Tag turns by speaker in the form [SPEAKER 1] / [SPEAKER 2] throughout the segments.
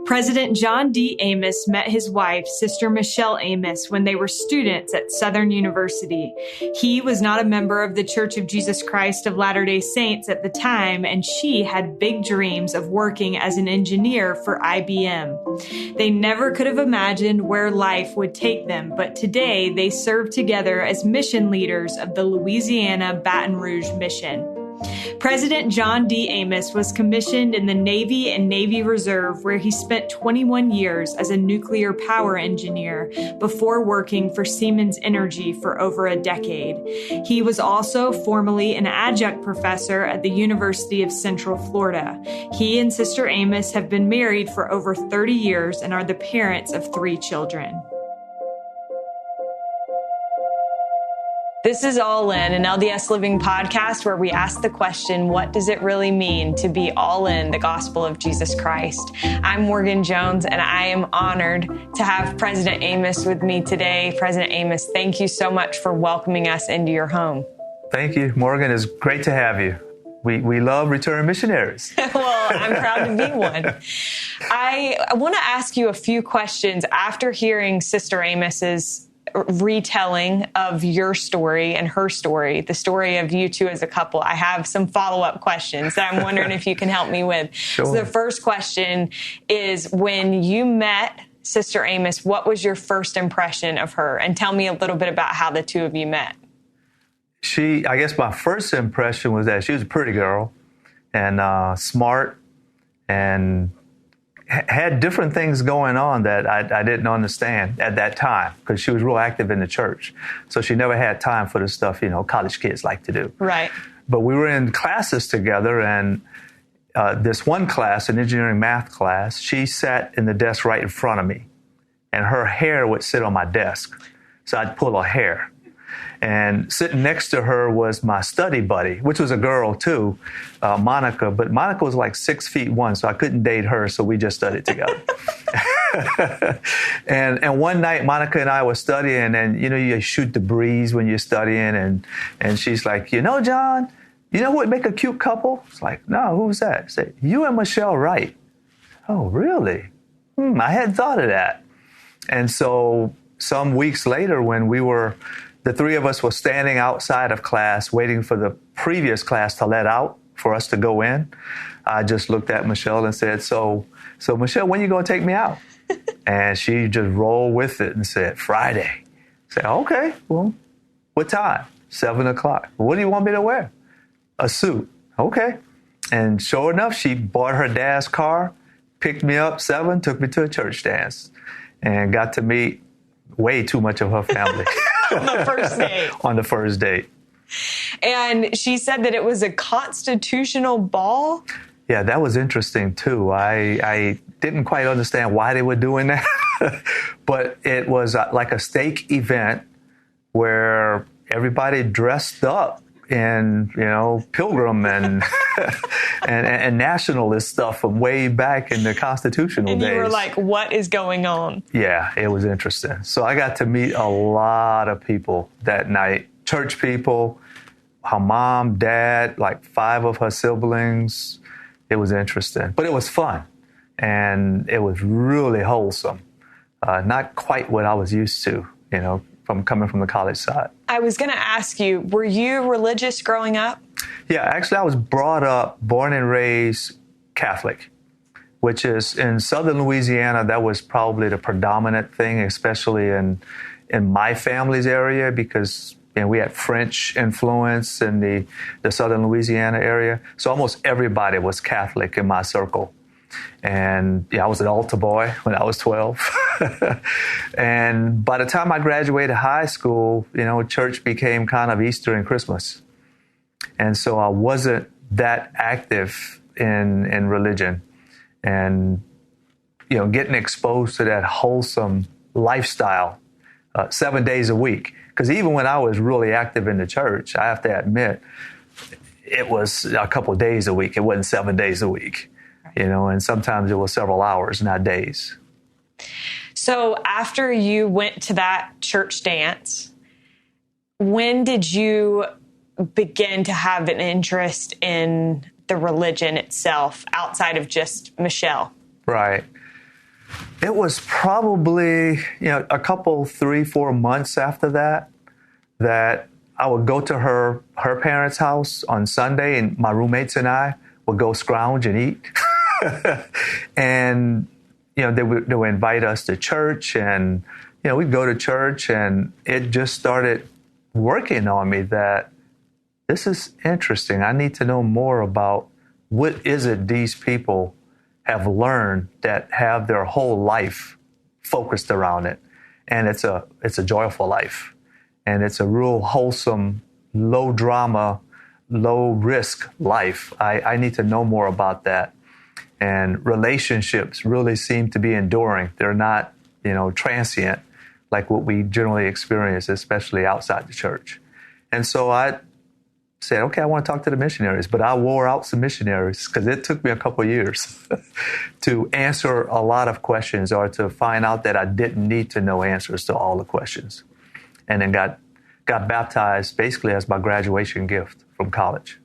[SPEAKER 1] President John D. Amos met his wife, Sister Michelle Amos, when they were students at Southern University. He was not a member of the Church of Jesus Christ of Latter-day Saints at the time, and she had big dreams of working as an engineer for IBM. They never could have imagined where life would take them, but today they serve together as mission leaders of the Louisiana Baton Rouge Mission. President John D. Amos was commissioned in the Navy and Navy Reserve, where he spent 21 years as a nuclear power engineer before working for Siemens Energy for over a decade. He was also formerly an adjunct professor at the University of Central Florida. He and Sister Amos have been married for over 30 years and are the parents of 3 children. This is All In, an LDS Living podcast where we ask the question, what does it really mean to be all in the gospel of Jesus Christ? I'm Morgan Jones, and I am honored to have President Amos with me today. President Amos, thank you so much for welcoming us into your home.
[SPEAKER 2] Thank you, Morgan. It's great to have you. We love return missionaries.
[SPEAKER 1] Well, I'm proud to be one. I want to ask you a few questions after hearing Sister Amos's retelling of your story and her story, the story of you two as a couple. I have some follow-up questions that I'm wondering if you can help me with.
[SPEAKER 2] Sure.
[SPEAKER 1] So the first question is, when you met Sister Amos, what was your first impression of her? And tell me a little bit about how the two of you met.
[SPEAKER 2] I guess my first impression was that she was a pretty girl and smart and had different things going on that I didn't understand at that time, because she was real active in the church. So she never had time for the stuff, college kids like to do.
[SPEAKER 1] Right.
[SPEAKER 2] But we were in classes together, and this one class, an engineering math class, she sat in the desk right in front of me, and her hair would sit on my desk. So I'd pull her hair. And sitting next to her was my study buddy, which was a girl too, Monica. But Monica was like 6'1", so I couldn't date her, so we just studied together. and one night, Monica and I were studying, and you shoot the breeze when you're studying, and she's like, John, you know what would make a cute couple? It's like, no, who's that? I say, you and Michelle Wright. Oh, really? I hadn't thought of that. And so some weeks later, when the 3 of us were standing outside of class waiting for the previous class to let out for us to go in, I just looked at Michelle and said, so Michelle, when are you going to take me out? And she just rolled with it and said, Friday. I said, okay, well, what time? 7 o'clock. What do you want me to wear? A suit. Okay. And sure enough, she bought her dad's car, picked me up 7, took me to a church dance, and got to meet way too much of her family.
[SPEAKER 1] On the first date.
[SPEAKER 2] On the first date.
[SPEAKER 1] And she said that it was a constitutional ball.
[SPEAKER 2] Yeah, that was interesting, too. I didn't quite understand why they were doing that. But it was like a stake event where everybody dressed up in, pilgrim and and nationalist stuff from way back in the constitutional days.
[SPEAKER 1] And you were like, what is going on?
[SPEAKER 2] Yeah, it was interesting. So I got to meet a lot of people that night. Church people, her mom, dad, like 5 of her siblings. It was interesting, but it was fun. And it was really wholesome. Not quite what I was used to, from coming from the college side.
[SPEAKER 1] I was going to ask you, were you religious growing up?
[SPEAKER 2] Yeah, actually, I was born and raised Catholic, which is in southern Louisiana. That was probably the predominant thing, especially in my family's area, because we had French influence in the southern Louisiana area. So almost everybody was Catholic in my circle. And I was an altar boy when I was 12. And by the time I graduated high school, church became kind of Easter and Christmas. And so I wasn't that active in religion. And, getting exposed to that wholesome lifestyle 7 days a week. Because even when I was really active in the church, I have to admit, it was a couple of days a week. It wasn't 7 days a week. And sometimes it was several hours, not days.
[SPEAKER 1] So after you went to that church dance, when did you begin to have an interest in the religion itself outside of just Michelle?
[SPEAKER 2] Right. It was probably, a couple, 3-4 months after that I would go to her parents' house on Sunday, and my roommates and I would go scrounge and eat. And, they would invite us to church, and, we'd go to church, and it just started working on me that this is interesting. I need to know more about what is it these people have learned that have their whole life focused around it. And it's a joyful life. And it's a real wholesome, low drama, low risk life. I need to know more about that. And relationships really seem to be enduring. They're not, transient like what we generally experience, especially outside the church. And so I said, okay, I want to talk to the missionaries, but I wore out some missionaries because it took me a couple of years to answer a lot of questions, or to find out that I didn't need to know answers to all the questions. And then got baptized basically as my graduation gift from college.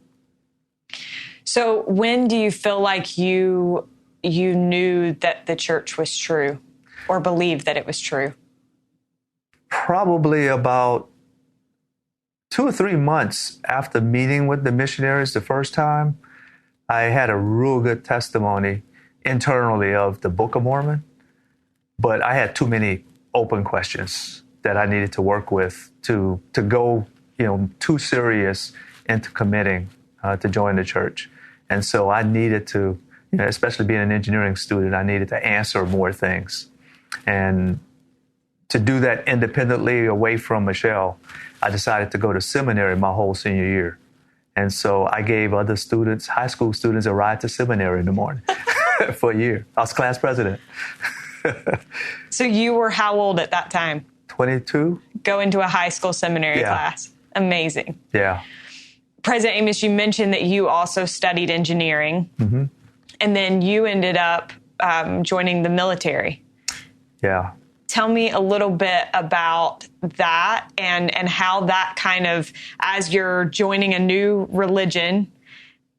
[SPEAKER 1] So when do you feel like you knew that the church was true, or believed that it was true?
[SPEAKER 2] Probably about 2 or 3 months after meeting with the missionaries the first time. I had a real good testimony internally of the Book of Mormon, but I had too many open questions that I needed to work with to go, too serious into committing to join the church. And so I needed to, especially being an engineering student, I needed to answer more things. And to do that independently away from Michelle, I decided to go to seminary my whole senior year. And so I gave other students, high school students, a ride to seminary in the morning for a year. I was class president.
[SPEAKER 1] So you were how old at that time?
[SPEAKER 2] 22.
[SPEAKER 1] Going to a high school seminary class. Amazing.
[SPEAKER 2] Yeah.
[SPEAKER 1] President Amos, you mentioned that you also studied engineering, and then you ended up joining the military.
[SPEAKER 2] Yeah.
[SPEAKER 1] Tell me a little bit about that and how that kind of, as you're joining a new religion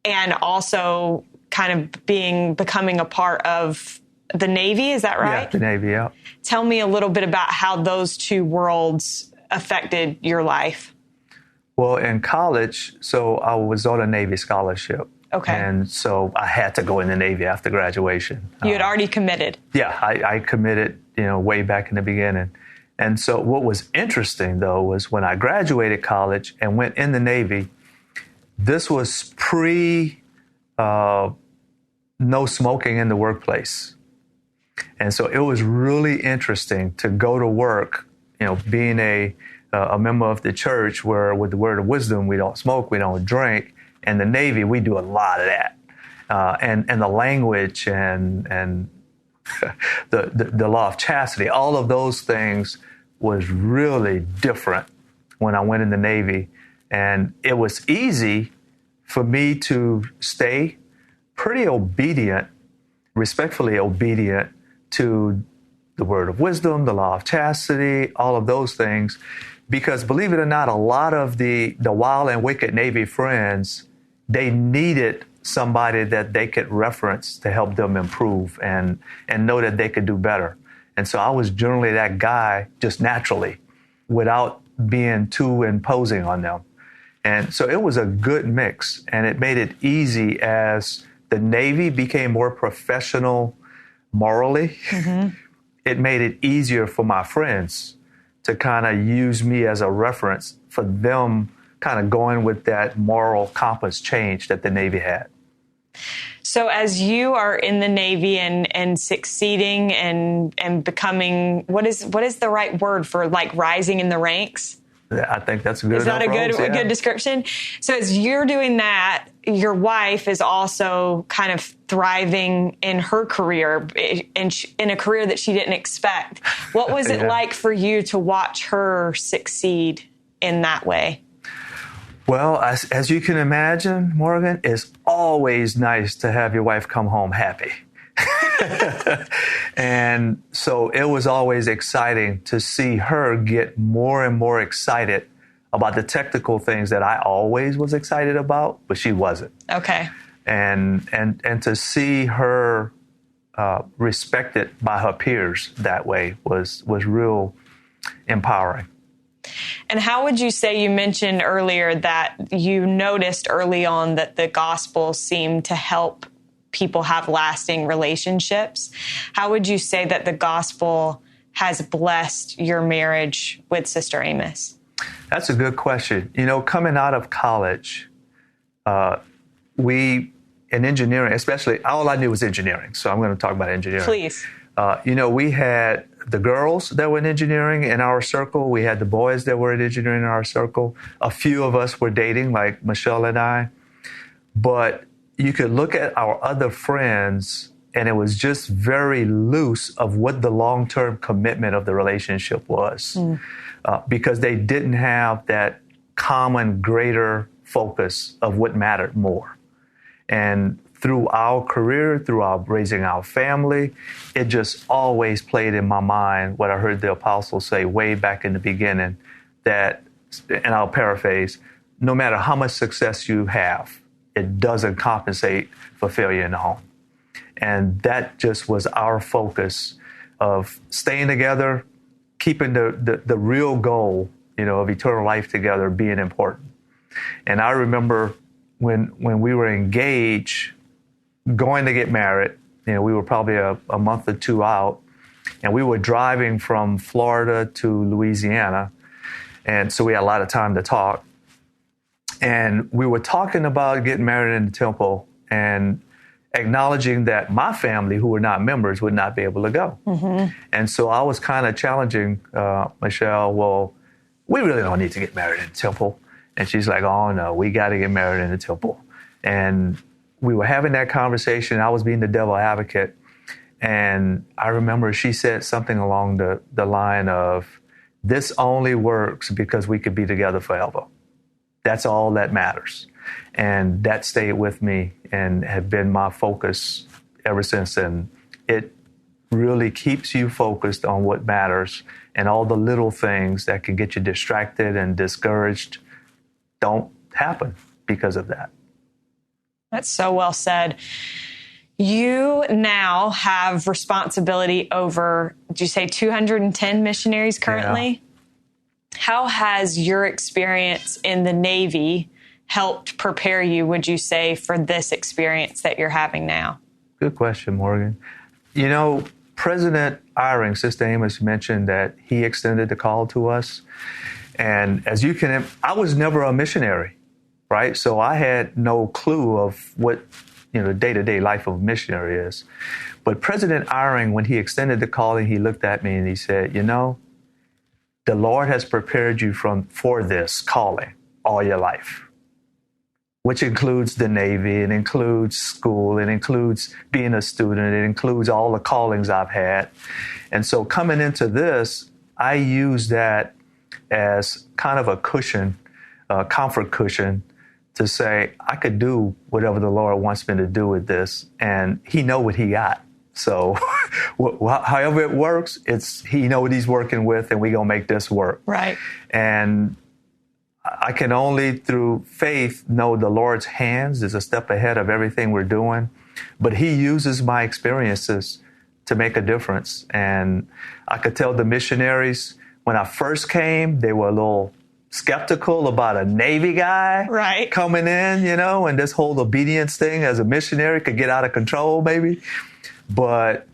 [SPEAKER 1] and also kind of becoming a part of the Navy, is that right?
[SPEAKER 2] Yeah, the Navy, yeah.
[SPEAKER 1] Tell me a little bit about how those two worlds affected your life.
[SPEAKER 2] Well, in college, so I was on a Navy scholarship.
[SPEAKER 1] Okay.
[SPEAKER 2] And so I had to go in the Navy after graduation.
[SPEAKER 1] You had already committed.
[SPEAKER 2] Yeah, I committed, way back in the beginning. And so what was interesting, though, was when I graduated college and went in the Navy, this was no smoking in the workplace. And so it was really interesting to go to work, being a member of the church where with the word of wisdom, we don't smoke, we don't drink. In the Navy, we do a lot of that. And the language and the law of chastity, all of those things was really different when I went in the Navy. And it was easy for me to stay pretty obedient, respectfully obedient to the word of wisdom, the law of chastity, all of those things. Because believe it or not, a lot of the wild and wicked Navy friends, they needed somebody that they could reference to help them improve and know that they could do better. And so I was generally that guy just naturally without being too imposing on them. And so it was a good mix, and it made it easy as the Navy became more professional morally. It made it easier for my friends to kind of use me as a reference for them kind of going with that moral compass change that the Navy had.
[SPEAKER 1] So as you are in the Navy and succeeding and becoming, what is the right word for like rising in the ranks?
[SPEAKER 2] I think that's a good.
[SPEAKER 1] Is that a good description? So as you're doing that, your wife is also kind of thriving in her career, in a career that she didn't expect. What was it like for you to watch her succeed in that way?
[SPEAKER 2] Well, as you can imagine, Morgan, it's always nice to have your wife come home happy. And so it was always exciting to see her get more and more excited about the technical things that I always was excited about, but she wasn't.
[SPEAKER 1] Okay.
[SPEAKER 2] And to see her respected by her peers that way was real empowering.
[SPEAKER 1] And how would you say, you mentioned earlier that you noticed early on that the gospel seemed to help people have lasting relationships? How would you say that the gospel has blessed your marriage with Sister Amos?
[SPEAKER 2] That's a good question. Coming out of college, in engineering, especially, all I knew was engineering. So I'm going to talk about engineering.
[SPEAKER 1] Please.
[SPEAKER 2] We had the girls that were in engineering in our circle. We had the boys that were in engineering in our circle. A few of us were dating, like Michelle and I. But you could look at our other friends, and it was just very loose of what the long-term commitment of the relationship was. Because they didn't have that common, greater focus of what mattered more. And through our career, through our raising our family, it just always played in my mind what I heard the apostles say way back in the beginning, that, and I'll paraphrase, no matter how much success you have, it doesn't compensate for failure in the home. And that just was our focus of staying together, keeping the real goal, of eternal life together being important. And I remember when we were engaged, going to get married, we were probably a month or two out, and we were driving from Florida to Louisiana. And so we had a lot of time to talk. And we were talking about getting married in the temple and acknowledging that my family, who were not members, would not be able to go. Mm-hmm. And so I was kind of challenging Michelle, well, we really don't need to get married in the temple. And she's like, oh, no, we got to get married in the temple. And we were having that conversation. I was being the devil advocate. And I remember she said something along the line of, this only works because we could be together forever. That's all that matters. And that stayed with me and had been my focus ever since. And it really keeps you focused on what matters, and all the little things that can get you distracted and discouraged don't happen because of that.
[SPEAKER 1] That's so well said. You now have responsibility over, did you say 210 missionaries currently? Yeah. How has your experience in the Navy helped prepare you, would you say, for this experience that you're having now? Good
[SPEAKER 2] question, Morgan. President Eyring, Sister Amos mentioned that he extended the call to us. And as you can, I was never a missionary, right? So I had no clue of what, the day-to-day life of a missionary is. But President Eyring, when he extended the calling, he looked at me and he said, the Lord has prepared you for this calling all your life, which includes the Navy, it includes school, it includes being a student, it includes all the callings I've had. And so coming into this, I use that as kind of a cushion, a comfort cushion, to say I could do whatever the Lord wants me to do with this, and He know what He got. So however it works, He know what He's working with, and we gonna make this work.
[SPEAKER 1] Right.
[SPEAKER 2] And I can only through faith know the Lord's hands is a step ahead of everything we're doing, but He uses my experiences to make a difference. And I could tell the missionaries when I first came, they were a little skeptical about a Navy guy coming in, and this whole obedience thing as a missionary could get out of control maybe. But,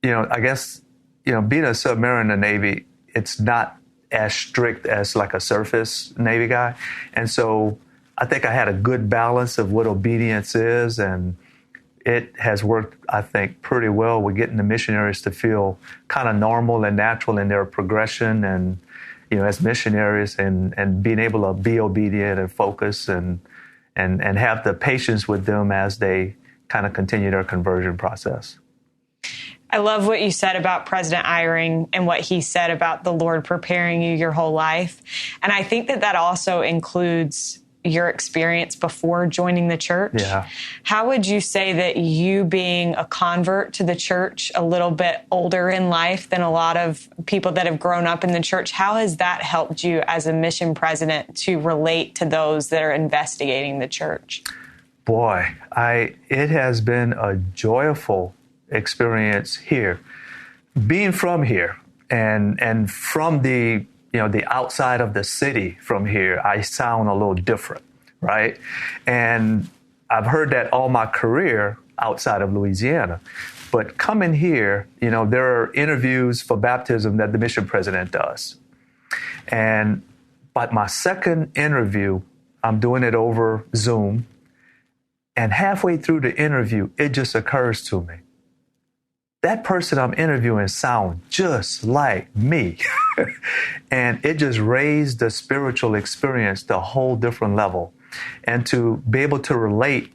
[SPEAKER 2] I guess, being a submarine in the Navy, it's not as strict as like a surface Navy guy. And so I think I had a good balance of what obedience is, and it has worked, I think, pretty well with getting the missionaries to feel kind of normal and natural in their progression and, as missionaries, and being able to be obedient and focus and have the patience with them as they kind of continue their conversion process.
[SPEAKER 1] I love what you said about President Eyring and what he said about the Lord preparing you your whole life. And I think that also includes your experience before joining the church.
[SPEAKER 2] Yeah.
[SPEAKER 1] How would you say that you being a convert to the church a little bit older in life than a lot of people that have grown up in the church, how has that helped you as a mission president to relate to those that are investigating the church?
[SPEAKER 2] Boy, it has been a joyful experience here. Being from here and from the outside of the city from here, I sound a little different, right? And I've heard that all my career outside of Louisiana. But coming here, there are interviews for baptism that the mission president does. But my second interview, I'm doing it over Zoom. And halfway through the interview, it just occurs to me, that person I'm interviewing sounds just like me. And it just raised the spiritual experience to a whole different level. And to be able to relate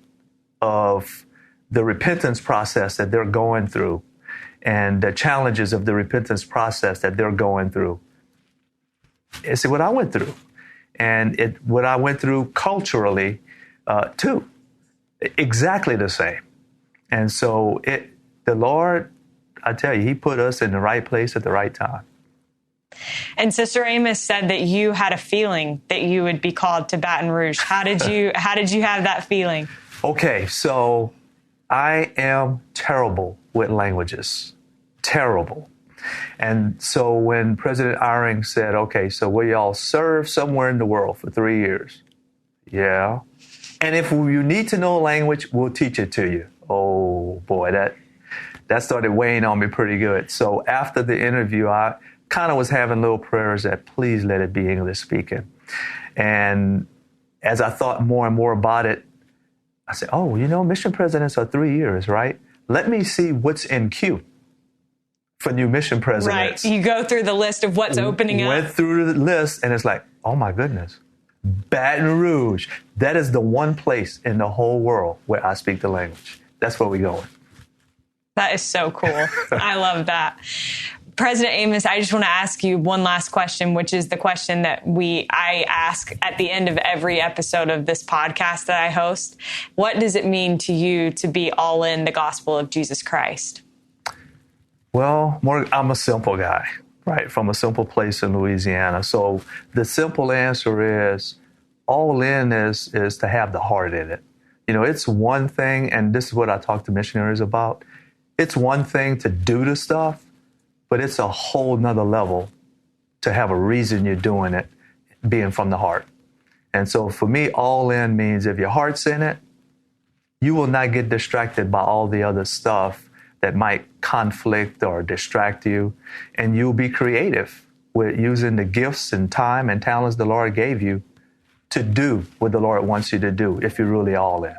[SPEAKER 2] of the repentance process that they're going through and the challenges of the repentance process that they're going through. It's what I went through. And what I went through culturally, too. Exactly the same. And so the Lord, I tell you, he put us in the right place at the right time.
[SPEAKER 1] And Sister Amos said that you had a feeling that you would be called to Baton Rouge. How did you have that feeling? Okay, so I am terrible with languages. Terrible. And so when President Eyring said, okay, so will y'all serve somewhere in the world for 3 years? Yeah. And if you need to know a language, we'll teach it to you. Oh, boy, that started weighing on me pretty good. So after the interview, I kind of was having little prayers that please let it be English speaking. And as I thought more and more about it, I said, mission presidents are 3 years, right? Let me see what's in queue for new mission presidents. Right. You go through the list of what's opening up.
[SPEAKER 2] Went through the list, and it's like, oh, my goodness. Baton Rouge. That is the one place in the whole world where I speak the language. That's where we're going.
[SPEAKER 1] That is so cool. I love that. President Amos, I just want to ask you one last question, which is the question that I ask at the end of every episode of this podcast that I host. What does it mean to you to be all in the gospel of Jesus Christ?
[SPEAKER 2] Well, I'm a simple guy, right? From a simple place in Louisiana. So the simple answer is all in is to have the heart in it. It's one thing, and this is what I talk to missionaries about. It's one thing to do the stuff, but it's a whole nother level to have a reason you're doing it, being from the heart. And so for me, all in means if your heart's in it, you will not get distracted by all the other stuff that might conflict or distract you. And you'll be creative with using the gifts and time and talents the Lord gave you to do what the Lord wants you to do if you're really all in.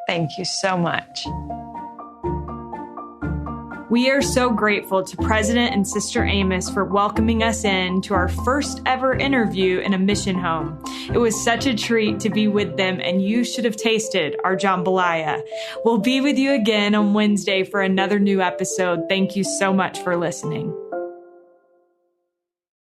[SPEAKER 1] Thank you so much. We are so grateful to President and Sister Amos for welcoming us in to our first ever interview in a mission home. It was such a treat to be with them, and you should have tasted our jambalaya. We'll be with you again on Wednesday for another new episode. Thank you so much for listening.